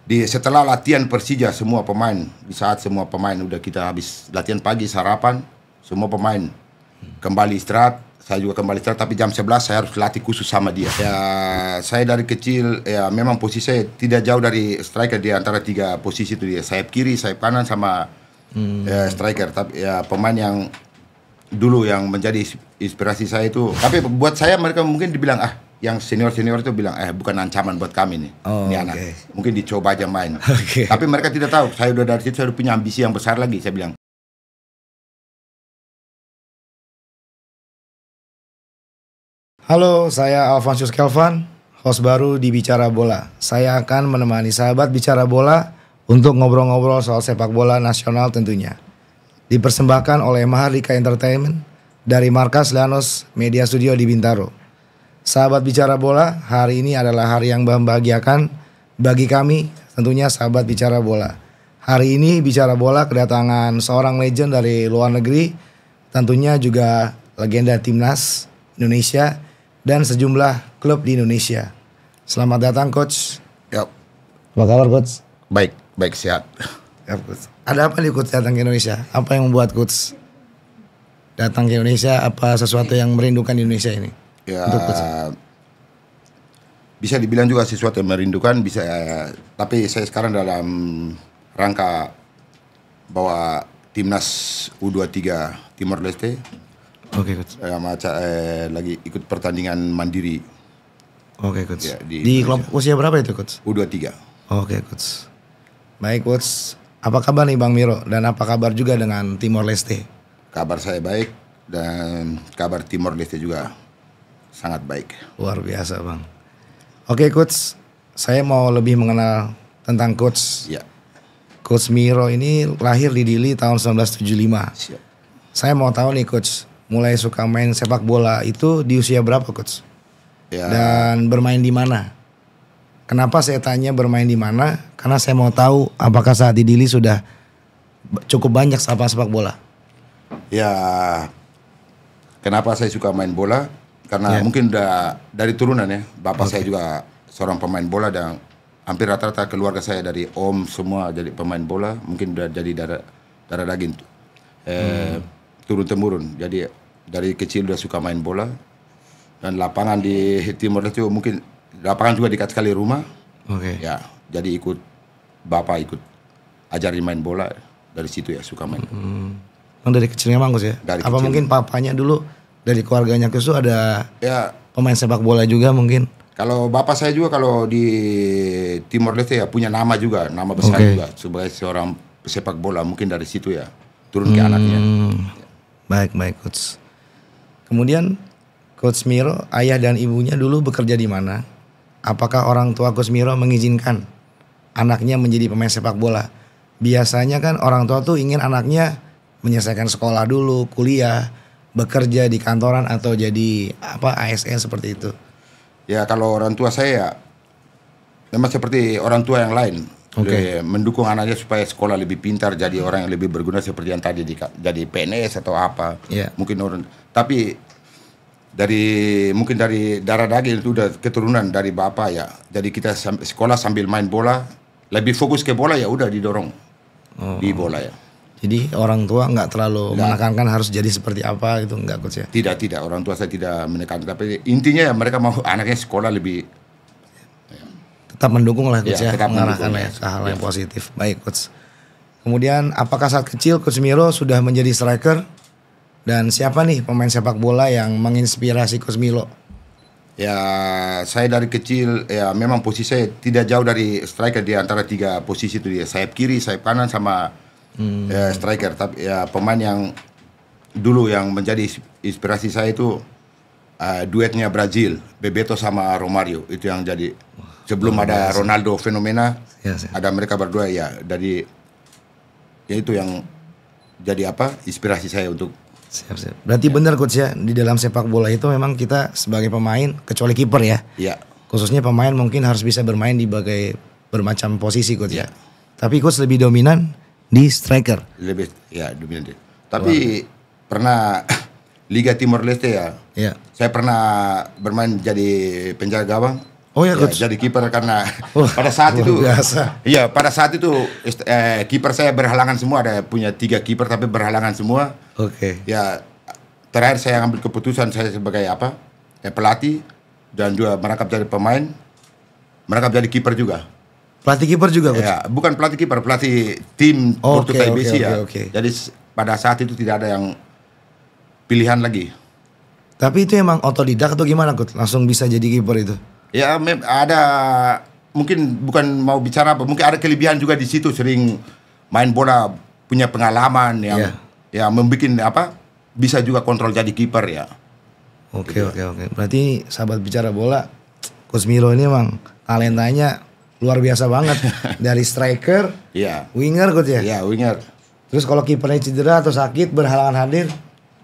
Setelah latihan Persija semua pemain, di saat semua pemain udah kita habis latihan pagi sarapan, semua pemain kembali istirahat, saya juga kembali istirahat, tapi jam 11 saya harus latih khusus sama dia. Ya, saya dari kecil ya memang posisi saya tidak jauh dari striker, di antara tiga posisi itu dia, sayap kiri, sayap kanan sama striker. Tapi ya pemain yang dulu yang menjadi inspirasi saya itu, tapi buat saya mereka mungkin dibilang yang senior-senior itu bilang bukan ancaman buat kami nih, ini anak mungkin dicoba aja main. Tapi mereka tidak tahu saya udah dari situ, saya udah punya ambisi yang besar lagi. Saya bilang, halo, saya Alfonsus Kelvan, host baru di Bicara Bola. Saya akan menemani sahabat Bicara Bola untuk ngobrol-ngobrol soal sepak bola nasional tentunya. Dipersembahkan oleh Mahardika Entertainment dari markas Leanos Media Studio di Bintaro. Sahabat Bicara Bola, hari ini adalah hari yang membahagiakan bagi kami, tentunya sahabat Bicara Bola. Hari ini Bicara Bola kedatangan seorang legend dari luar negeri, tentunya juga legenda timnas Indonesia dan sejumlah klub di Indonesia. Selamat datang Coach. ya Apa kabar Coach? baik sehat. Ya, Coach. Ada apa nih Coach datang ke Indonesia? Apa yang membuat Coach datang ke Indonesia? Apa sesuatu yang merindukan di Indonesia ini? Ya, Untuk Coach. bisa dibilang juga sesuatu yang merindukan, bisa. Tapi saya sekarang dalam rangka bawa timnas U23 Timor Leste. Oke Coach. Lagi ikut pertandingan mandiri. Oke Coach. Ya, di kelompok usia berapa itu Coach? U23. Oke Coach. Baik Coach. Apa kabar nih Bang Miro? Dan apa kabar juga dengan Timor Leste? Kabar saya baik dan kabar Timor Leste juga sangat baik. Luar biasa Bang. Oke Coach. Saya mau lebih mengenal tentang Coach. Ya. Coach Miro ini lahir di Dili tahun 1975. Siap. Saya mau tahu nih Coach, mulai suka main sepak bola itu di usia berapa Coach? Ya. Dan bermain di mana? Kenapa saya tanya bermain di mana? Karena saya mau tahu apakah saat di Dili sudah cukup banyak sepak bola. Ya, kenapa saya suka main bola? Karena mungkin udah dari turunan ya. Bapak saya juga seorang pemain bola dan hampir rata-rata keluarga saya dari om semua jadi pemain bola. Mungkin udah jadi darah daging. Turun temurun. Jadi dari kecil udah suka main bola. Dan lapangan di Timor Leste mungkin lapangan juga dekat sekali rumah. Ya, jadi bapak ikut ajarin main bola, dari situ ya suka main. Dari kecilnya Bang Coach ya? Dari Apa kecil. mungkin papanya dulu dari keluarganya Coach itu ada Ya, pemain sepak bola juga mungkin? kalau bapak saya juga kalau di Timor Leste ya punya nama juga, nama besar juga sebagai seorang pesepak bola, mungkin dari situ ya turun ke anaknya. Baik Coach. Kemudian Coach Miro, ayah dan ibunya dulu bekerja di mana? Apakah orang tua Coach Miro mengizinkan anaknya menjadi pemain sepak bola? Biasanya kan orang tua tuh ingin anaknya menyelesaikan sekolah dulu, kuliah, bekerja di kantoran atau jadi ASN seperti itu. Ya kalau orang tua saya memang seperti orang tua yang lain. Mendukung anaknya supaya sekolah lebih pintar, jadi orang yang lebih berguna seperti yang tadi jadi PNS atau apa. Mungkin orang, tapi mungkin dari darah daging itu udah keturunan dari bapak ya. Jadi kita sekolah sambil main bola, lebih fokus ke bola ya udah didorong di bola ya. Jadi orang tua nggak terlalu menekankan harus jadi seperti apa gitu, nggak Coach ya? Tidak, orang tua saya tidak menekankan, tapi intinya ya mereka mau anaknya sekolah lebih. Tetap mendukung lah Coach ya, mengarahkan ya ke hal yang positif. Baik Coach. Kemudian apakah saat kecil Coach Miro sudah menjadi striker? Dan siapa nih pemain sepak bola yang menginspirasi Coach Miro? Ya, saya dari kecil ya memang posisi saya tidak jauh dari striker, di antara tiga posisi itu dia, sayap kiri, sayap kanan sama striker. Tapi ya pemain yang dulu yang menjadi inspirasi saya itu duetnya Brazil, Bebeto sama Romario, itu yang jadi sebelum ada Ronaldo fenomena, ada mereka berdua ya. Dari ya itu yang jadi inspirasi saya untuk. Siap. Berarti benar Coach ya, di dalam sepak bola itu memang kita sebagai pemain, kecuali kiper ya. Khususnya pemain mungkin harus bisa bermain di bermacam posisi Coach ya. Tapi Coach lebih dominan di striker. Lebih dominan. Tapi pernah Liga Timor Leste ya. Saya pernah bermain jadi penjaga gawang. Oh ya, Ya, coach. jadi kiper karena Wah, pada saat luar itu, biasa. iya pada saat itu kiper saya berhalangan semua, ada punya 3 kiper tapi berhalangan semua. Oke. Ya terakhir saya ambil keputusan saya sebagai apa pelatih dan juga merangkap jadi pemain, merangkap jadi kiper juga. Pelatih kiper juga, coach. Ya bukan pelatih kiper, pelatih tim Oke, Porto KBC ya. oke. Jadi pada saat itu tidak ada yang pilihan lagi. Tapi itu emang otodidak atau gimana, coach? Langsung bisa jadi kiper itu? Ya ada mungkin bukan mau bicara apa, mungkin ada kelebihan juga di situ, sering main bola, punya pengalaman yang Iya. ya membuat apa bisa juga kontrol jadi kiper ya. Oke. Berarti sahabat bicara bola, Coach Miro ini emang talentanya luar biasa banget. Dari striker, Iya. winger, coach ya. Iya, winger. Terus kalau kipernya cedera atau sakit berhalangan hadir,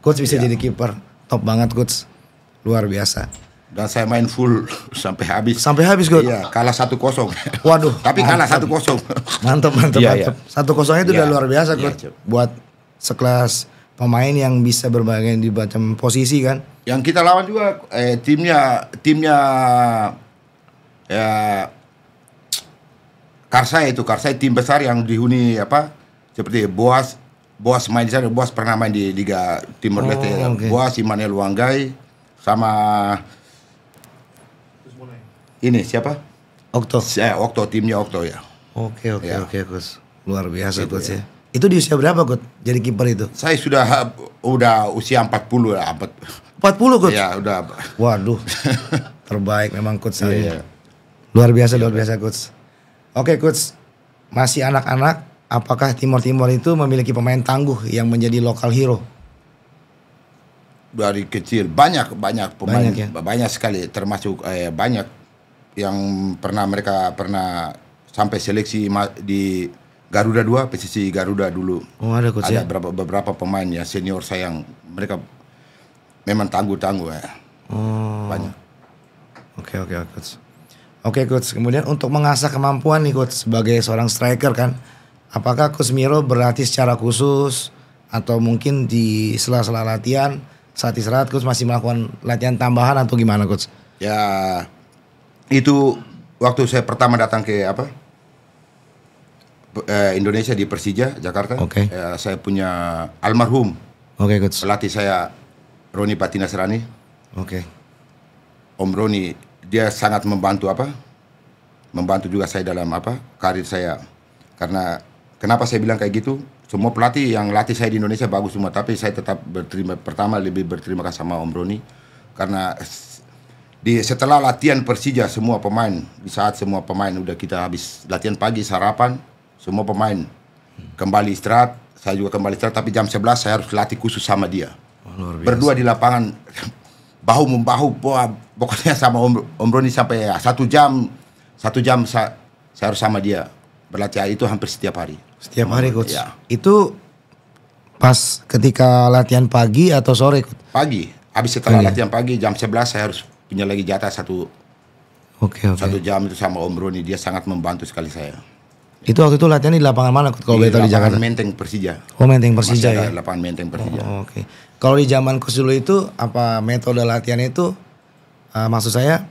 coach bisa jadi kiper. Top banget, coach. Luar biasa. Dan saya main full sampai habis. Sampai habis, coach. Iya, kalah 1-0. Waduh. Tapi kalah 1-0. Mantap. Iya. 1-0 itu udah Iya. luar biasa, Iya, coach. Buat sekelas pemain yang bisa berbagai di macam posisi kan. Yang kita lawan juga timnya ya Karsai tim besar yang dihuni apa seperti Boas main di sana. Boas pernah main di Liga Timur Leste. Okay. Boas, Immanuel Wanggai sama ini siapa? Okto. Okto, timnya Okto ya. Oke, Ya. coach. Luar biasa, Gitu, coach ya. ya. Itu di usia berapa, coach? Jadi kiper itu? Saya udah usia 40 ya. 40, coach. Ya, udah. Waduh. Terbaik memang coach saya. Iya. Luar biasa coach. Oke, coach. Masih anak-anak, apakah Timor itu memiliki pemain tangguh yang menjadi lokal hero? Dari kecil banyak pemain, Banyak, ya? banyak sekali, termasuk banyak yang mereka pernah sampai seleksi di Garuda 2, PSSI Garuda dulu. Oh, ada coach Ada ya. beberapa pemain ya senior saya yang mereka memang tangguh ya. Oh. Banyak. Oke, coach. Oke, coach. Kemudian untuk mengasah kemampuan nih, coach, sebagai seorang striker kan, apakah Coach Miro berlatih secara khusus atau mungkin di sela-sela latihan saat istirahat coach masih melakukan latihan tambahan atau gimana, coach? Ya itu waktu saya pertama datang ke Indonesia di Persija Jakarta. Oke. Saya punya almarhum Oke, coach. pelatih saya Roni Patinasrani. Oke. Om Roni, dia sangat membantu juga saya dalam karir saya. Karena kenapa saya bilang kayak gitu? Semua pelatih yang latih saya di Indonesia bagus semua, tapi saya tetap lebih berterima kasih sama Om Roni karena setelah latihan Persija di saat semua pemain udah kita habis latihan pagi sarapan, semua pemain kembali istirahat, saya juga kembali istirahat, tapi jam 11 saya harus latih khusus sama dia. Luar biasa. Berdua di lapangan bahu membahu, pokoknya sama Om Roni sampai 1 jam saya harus sama dia berlatih. Itu hampir setiap hari. Setiap hari, coach. Ya. Itu pas ketika latihan pagi atau sore, coach? Pagi, habis setelah latihan pagi jam 11 saya harus punya lagi jatah satu Oke. jam itu sama Om Roni. Dia sangat membantu sekali saya. Itu waktu itu latihan di lapangan mana, coach? Kalau betul di Jakarta? Menteng Persija. Oh, Menteng Persija Masih ya. ada lapangan Menteng Persija. Oh, oke. Kalau di zaman coach dulu itu apa metode latihan itu? Maksud saya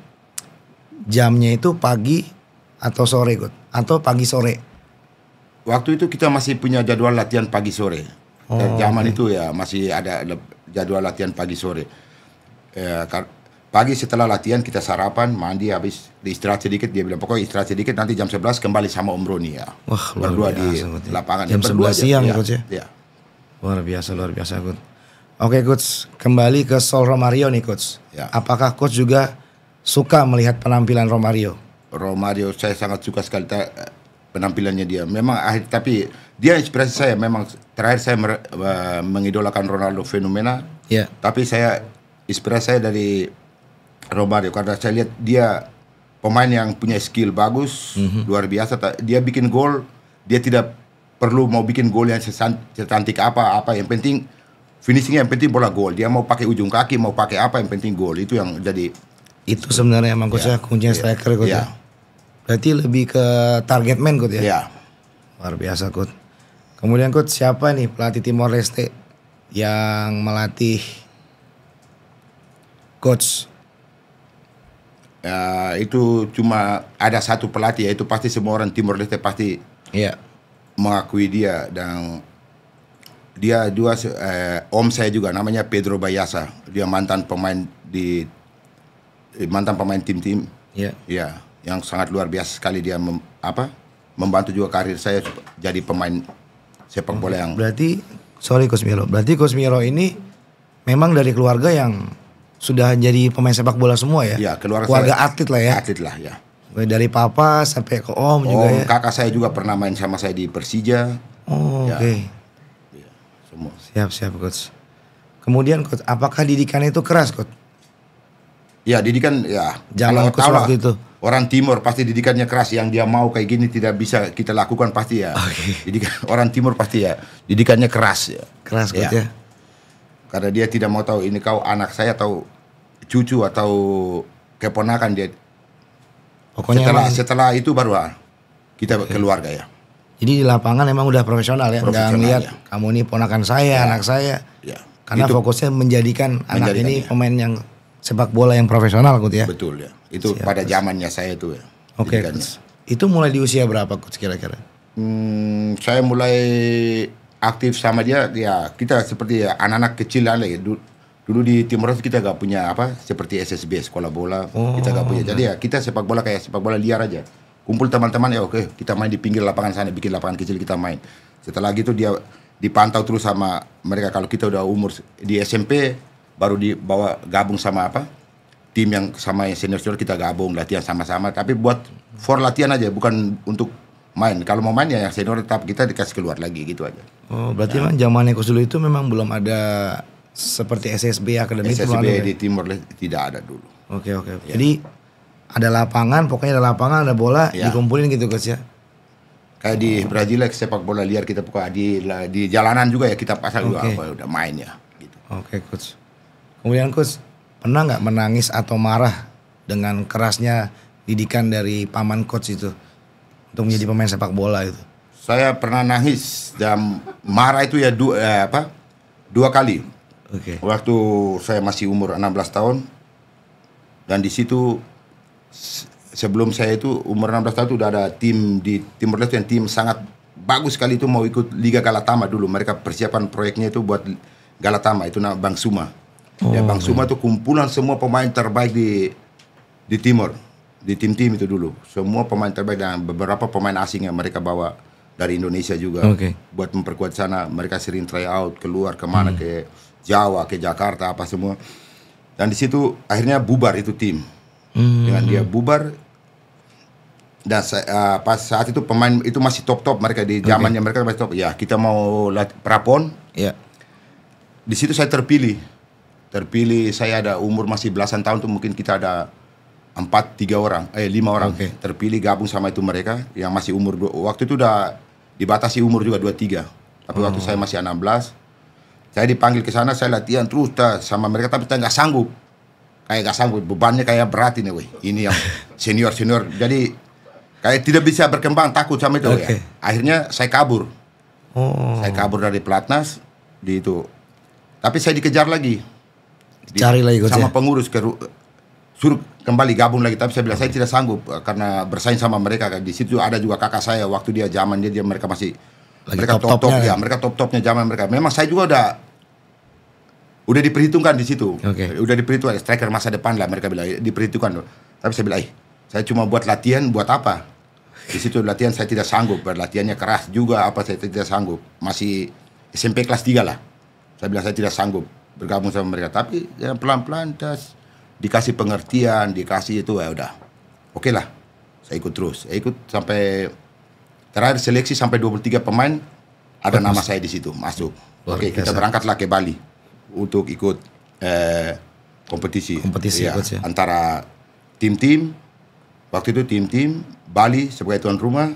jamnya itu pagi atau sore, coach? Atau pagi sore? Waktu itu kita masih punya jadwal latihan pagi sore. Zaman itu ya masih ada jadwal latihan pagi sore. Pagi setelah latihan kita sarapan, mandi, habis istirahat sedikit. Dia bilang pokoknya istirahat sedikit, nanti jam 11 kembali sama Om Roni ya. Wah, luar Berdua biasa, di coach. lapangan. Jam Berdua 11 siang, aja. coach ya? Ya. Luar biasa, coach. Oke, coach. Kembali ke soal Romario nih, coach. Ya. Apakah coach juga suka melihat penampilan Romario? Romario saya sangat suka sekali penampilannya dia. Memang tapi dia inspirasi saya. Memang terakhir saya mengidolakan Ronaldo fenomena. Ya. Tapi inspirasi saya dari Romario karena saya lihat dia pemain yang punya skill bagus, luar biasa. Dia bikin gol, dia tidak perlu mau bikin gol yang secantik apa. Yang penting finishingnya, yang penting bola gol. Dia mau pakai ujung kaki, mau pakai apa, yang penting gol. Itu yang jadi. Itu sebenarnya emang coach ya, kuncinya striker, coach ya. Berarti lebih ke target man, coach ya. Ya. Luar biasa, coach. Kemudian coach, siapa nih pelatih Timor Leste yang melatih coach Itu cuma ada satu pelatih, yaitu pasti semua orang Timor Leste pasti mengakui dia. Dan dia juga om saya juga namanya Pedro Bayasa. Dia mantan pemain tim-tim. Ya, yang sangat luar biasa sekali. Dia membantu juga karir saya jadi pemain sepak bola yang. Berarti Coach Miro ini memang dari keluarga yang sudah jadi pemain sepak bola semua ya? Ya, keluarga atlet lah ya? Atlet lah ya. Dari papa sampai ke om juga ya? Kakak saya juga pernah main sama saya di Persija. Ya. Oke. Ya, semua. Siap Coach. Kemudian Coach, apakah didikan itu keras Coach? Ya, didikan ya. Jangan Coach waktu itu. Orang Timur pasti didikannya keras. Yang dia mau kayak gini tidak bisa kita lakukan pasti ya. Didikan orang Timur pasti ya. Didikannya keras ya. Keras Coach ya. Karena dia tidak mau tahu ini kau anak saya atau cucu atau keponakan dia. Pokoknya setelah itu baru kita keluarga ya. Jadi di lapangan emang udah profesional ya. Nggak ngeliat kamu ini ponakan saya, anak saya. Ya. Karena itu, fokusnya menjadikan anak ini pemain yang sepak bola yang profesional Coach ya. Betul ya. Itu pada zamannya saya itu ya. Oke. Itu mulai di usia berapa Coach kira-kira? Saya mulai aktif sama dia ya, kita seperti ya, anak-anak kecil lah ya. Dulu di Timor Leste kita gak punya seperti SSB sekolah bola, kita gak punya. Jadi ya kita sepak bola kayak sepak bola liar aja. Kumpul teman-teman ya oke, kita main di pinggir lapangan sana, bikin lapangan kecil kita main. Setelah gitu dia dipantau terus sama mereka. Kalau kita udah umur di SMP baru dibawa gabung sama tim yang sama yang senior kita gabung latihan sama-sama. Tapi buat for latihan aja, bukan untuk main. Kalau mau main ya yang senior tetap kita dikasih keluar lagi gitu aja. Oh, berarti memang zamannya Coach dulu itu memang belum ada seperti SSB Akademi itu di Timor Leste tidak ada dulu. Oke. Ya. Jadi ada lapangan, pokoknya ada lapangan, ada bola dikumpulin gitu Coach ya. Kayak di Brazil sepak bola liar kita pokoknya di jalanan juga ya kita pasang juga udah main ya gitu. Oke, Coach. Kemudian Coach, pernah nggak menangis atau marah dengan kerasnya didikan dari paman Coach itu untuk menjadi pemain sepak bola itu? Saya pernah nangis dan marah itu ya dua kali. Waktu saya masih umur 16 tahun dan di situ sebelum saya itu umur 16 tahun itu udah ada tim di Timor Leste yang tim sangat bagus sekali itu mau ikut Liga Galatama dulu. Mereka persiapan proyeknya itu buat Galatama, itu nama Bang Suma. Bang Suma itu kumpulan semua pemain terbaik di Timor, di tim-tim itu dulu. Semua pemain terbaik dan beberapa pemain asing yang mereka bawa dari Indonesia juga buat memperkuat sana. Mereka sering try out keluar kemana ke Jawa, ke Jakarta apa semua. Dan di situ akhirnya bubar itu tim. Dengan dia bubar dan pas saat itu pemain itu masih top mereka di zamannya mereka masih top. Ya kita mau prapon. Di situ saya terpilih saya ada umur masih belasan tahun tuh, mungkin kita ada 5 orang terpilih gabung sama itu mereka yang masih umur waktu itu udah dibatasi umur juga 23. Tapi waktu saya masih 16 saya dipanggil ke sana, saya latihan terus sama mereka tapi saya nggak sanggup. Bebannya kayak berat ini, ini yang senior. Jadi kayak tidak bisa berkembang, takut sama itu ya. Akhirnya saya kabur. Saya kabur dari pelatnas di itu. Tapi saya dikejar lagi. Cari lagi sama pengurus suruh kembali gabung lagi, tapi saya bilang saya tidak sanggup karena bersaing sama mereka. Di situ ada juga kakak saya waktu dia zaman dia mereka masih lagi mereka top ya, mereka top-topnya zaman mereka. Memang saya juga udah diperhitungkan di situ. Udah diperhitungkan striker masa depan lah mereka bilang diperhitungkan. Tapi saya bilang, saya cuma buat latihan buat apa? Di situ latihan saya tidak sanggup, latihannya keras juga saya tidak sanggup. Masih SMP kelas 3 lah. Saya bilang saya tidak sanggup bergabung sama mereka, tapi ya pelan-pelan dikasih pengertian, dikasih itu ya udah. Oke lah. Saya ikut terus. Saya ikut sampai terakhir seleksi sampai 23 pemain ada nama saya di situ masuk. Kita berangkatlah ke Bali untuk ikut kompetisi ya, antara tim-tim. Waktu itu tim-tim Bali sebagai tuan rumah,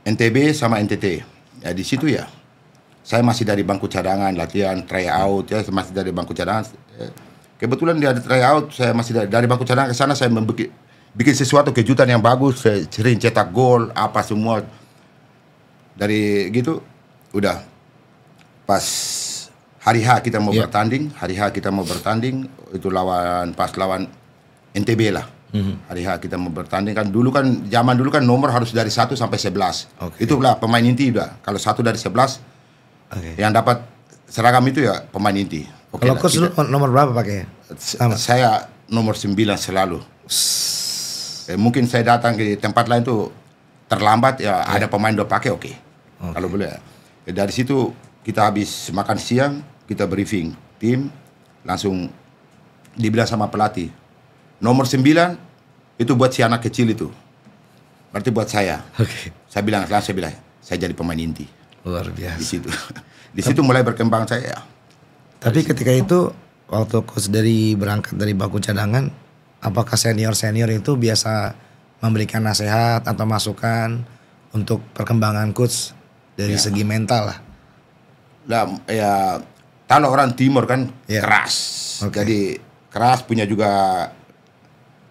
NTB sama NTT. Ya di situ ya. Saya masih dari bangku cadangan, latihan, try out ya, masih dari bangku cadangan. Kebetulan dia ada try out, saya masih dari bangku cadangan ke sana saya bikin sesuatu kejutan yang bagus, saya sering cetak gol, apa semua. Dari gitu udah pas hari H kita mau bertanding, itu lawan NTB lah. Hari H kita mau bertanding kan dulu kan zaman dulu kan nomor harus dari 1 sampai 11. Itulah pemain inti udah. Kalau 1 dari 11 yang dapat seragam itu ya pemain inti. Kalau coach nomor berapa pakai? Saya nomor 9 selalu. Mungkin saya datang ke tempat lain tuh terlambat ya ada pemain udah pakai kalau boleh. Dari situ kita habis makan siang, kita briefing tim, langsung dibilang sama pelatih, nomor 9 itu buat si anak kecil itu. Berarti buat saya. Saya bilang, saya jadi pemain inti. Luar biasa. Di situ mulai berkembang saya. Tapi ketika itu waktu coach berangkat dari bangku cadangan, apakah senior itu biasa memberikan nasihat atau masukan untuk perkembangan coach dari segi mental lah? Nah, ya kalau orang timur kan keras. Jadi keras punya juga.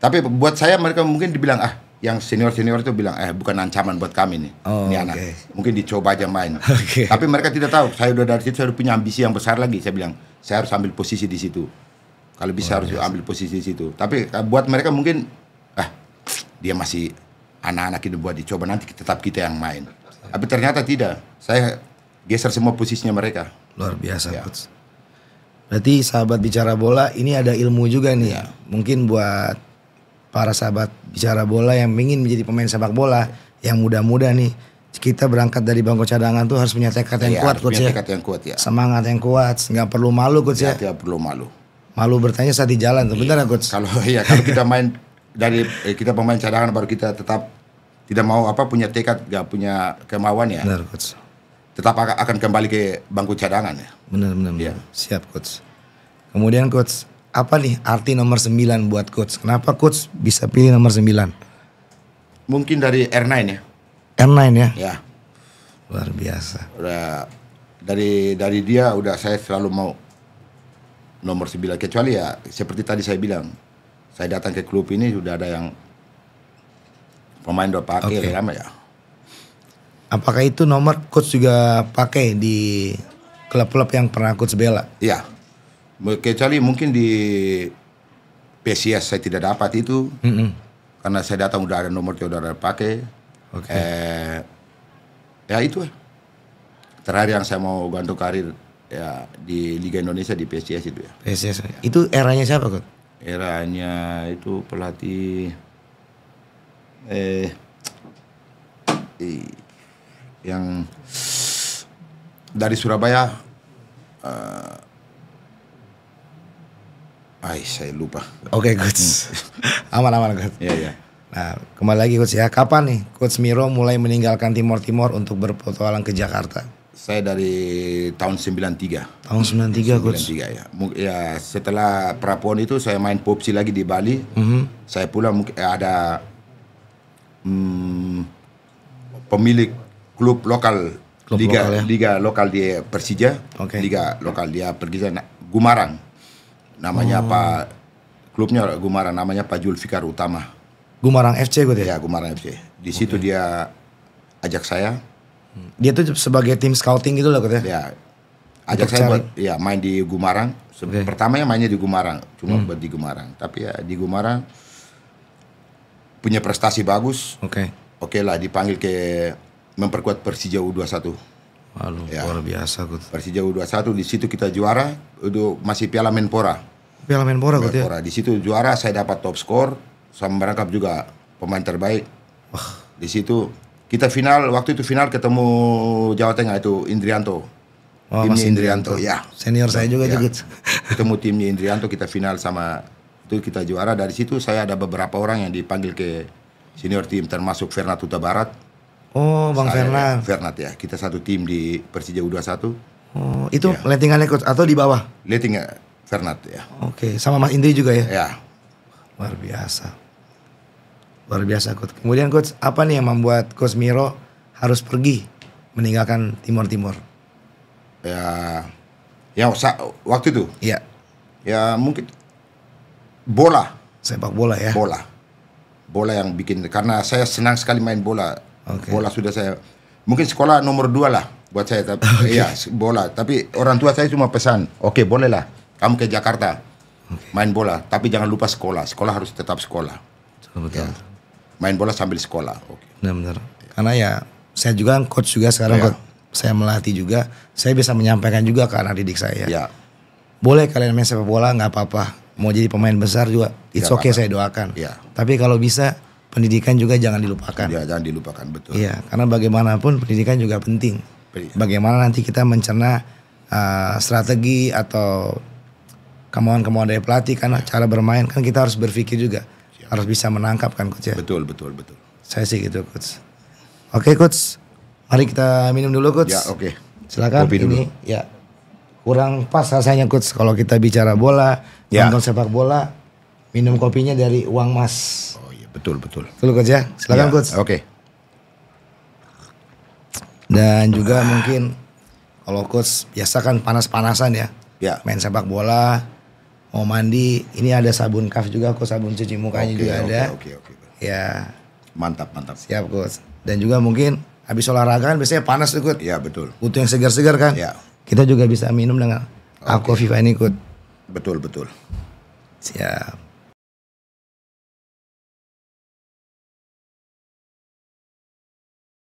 Tapi buat saya mereka mungkin dibilang yang senior itu bilang bukan ancaman buat kami nih. Ini anak. Mungkin dicoba aja main. Tapi mereka tidak tahu. Saya udah dari situ saya udah punya ambisi yang besar lagi. Saya bilang saya harus ambil posisi di situ. Kalau bisa harus ambil posisi di situ. Tapi buat mereka mungkin dia masih anak-anak ini buat dicoba nanti tetap kita yang main. Tapi ternyata tidak. Saya geser semua posisinya mereka. Luar biasa, coach. Berarti sahabat bicara bola ini ada ilmu juga nih. Mungkin buat para sahabat bicara bola yang ingin menjadi pemain sepak bola yang muda-muda nih, kita berangkat dari bangku cadangan tuh harus punya tekad yang kuat, coach ya. Tekad yang kuat ya. Semangat yang kuat, nggak perlu malu, coach ya. Tidak perlu malu. Malu bertanya saat di jalan tuh, benar coach? Kalau kita main dari kita pemain cadangan baru kita tetap tidak mau punya tekad, nggak punya kemauan ya. Benar, coach. Tetap akan kembali ke bangku cadangan ya. Benar. Siap, coach. Kemudian coach, apa nih arti nomor 9 buat coach? Kenapa coach bisa pilih nomor 9? Mungkin dari R9 ya. R9 ya? Ya. Luar biasa. Udah dari dia udah saya selalu mau nomor 9, kecuali ya seperti tadi saya bilang. Saya datang ke klub ini sudah ada yang pemain udah pakai lama ya. Apakah itu nomor coach juga pakai di klub-klub yang pernah coach bela? Iya. Kecuali mungkin di PSIS saya tidak dapat itu. Karena saya datang udah ada nomor udah ada pakai. Ya itu. Terakhir yang saya mau gantung karir ya di Liga Indonesia di PSIS itu ya. PSIS. Itu eranya siapa, coach? Eranya itu pelatih yang dari Surabaya, saya lupa. Oke, coach. Aman coach. Iya. Nah, kembali lagi coach ya. Kapan nih coach Miro mulai meninggalkan Timor untuk berpetualang ke Jakarta? Saya dari tahun 93. Tahun 93 coach. 93 ya. Ya setelah Prapon itu saya main popsi lagi di Bali. Saya pulang mungkin ada pemilik klub lokal liga lokal di Persija, liga lokal dia pergi sana Gumarang, namanya klubnya Gumarang, namanya Pak Julfikar Utama. Gumarang FC gue ya? Ya Gumarang FC. Di situ dia ajak saya. Dia tuh sebagai tim scouting gitu loh, ya? Ya, ajak saya buat main di Gumarang. Pertamanya mainnya di Gumarang, cuma buat di Gumarang. Tapi ya di Gumarang punya prestasi bagus. Oke lah dipanggil ke memperkuat Persija U21. Waduh, luar biasa coach. Persija U21 di situ kita juara, itu masih Piala Menpora. Piala Menpora coach ya. Di situ juara, saya dapat top skor, sama merangkap juga pemain terbaik. Di situ kita waktu itu final ketemu Jawa Tengah itu Indrianto. Timnya Indrianto ya. Senior saya juga coach. Ketemu timnya Indrianto, kita final sama itu kita juara. Dari situ saya ada beberapa orang yang dipanggil ke senior tim termasuk Fernat Huta Barat. Oh, Bang Fernat. Fernat ya. Kita satu tim di Persija U21. Oh, itu lettingannya coach atau di bawah? Letting Fernat ya. Sama Mas Indri juga ya? Ya. Luar biasa coach. Kemudian coach, apa nih yang membuat coach Miro harus pergi meninggalkan Timor? Ya, waktu itu. Iya. Ya mungkin bola. Sepak bola ya. Bola yang bikin, karena saya senang sekali main bola. Bola sudah saya, mungkin sekolah nomor 2 lah buat saya. Tapi iya bola. Tapi orang tua saya cuma pesan, oke boleh lah kamu ke Jakarta. Main bola, tapi jangan lupa sekolah. Sekolah harus tetap sekolah. Betul. Ya. Main bola sambil sekolah. Oke. Benar-benar. Karena ya saya juga coach juga sekarang, Coach. Saya melatih juga. Saya bisa menyampaikan juga ke anak didik saya. Ya. Boleh kalian main sepak bola, nggak apa-apa. Mau jadi pemain besar juga, it's okay, saya doakan. Ya. Tapi kalau bisa pendidikan juga jangan dilupakan. Ya, jangan dilupakan, betul. Iya, karena bagaimanapun pendidikan juga penting. Bagaimana nanti kita mencerna strategi atau kemauan-kemauan dari pelatih, karena cara bermain kan kita harus berpikir juga. Harus bisa menangkap kan, Coach ya. Betul. Saya sih gitu, Coach. Oke, Coach. Mari kita minum dulu, Coach. Ya, oke. Silakan. Kopi dulu. Ini ya kurang pas rasanya, Coach, kalau kita bicara bola, nonton sepak bola, minum kopinya dari uang mas. Oh iya, betul. Betul, Coach ya. Silakan, Ya, Coach. Oke. Dan juga mungkin kalau Coach biasa kan panas-panasan ya. Ya. Main sepak bola, mau mandi, ini ada sabun kaf juga, Coach, sabun cuci mukanya juga ada. Oke. Ya, Mantap. siap, Coach. Dan juga mungkin habis olahraga kan biasanya panas tuh, Coach. Ya, betul. Butuh yang segar-segar kan? Ya. Kita juga bisa minum dengan Aquaviva ini, Coach. Betul. Siap.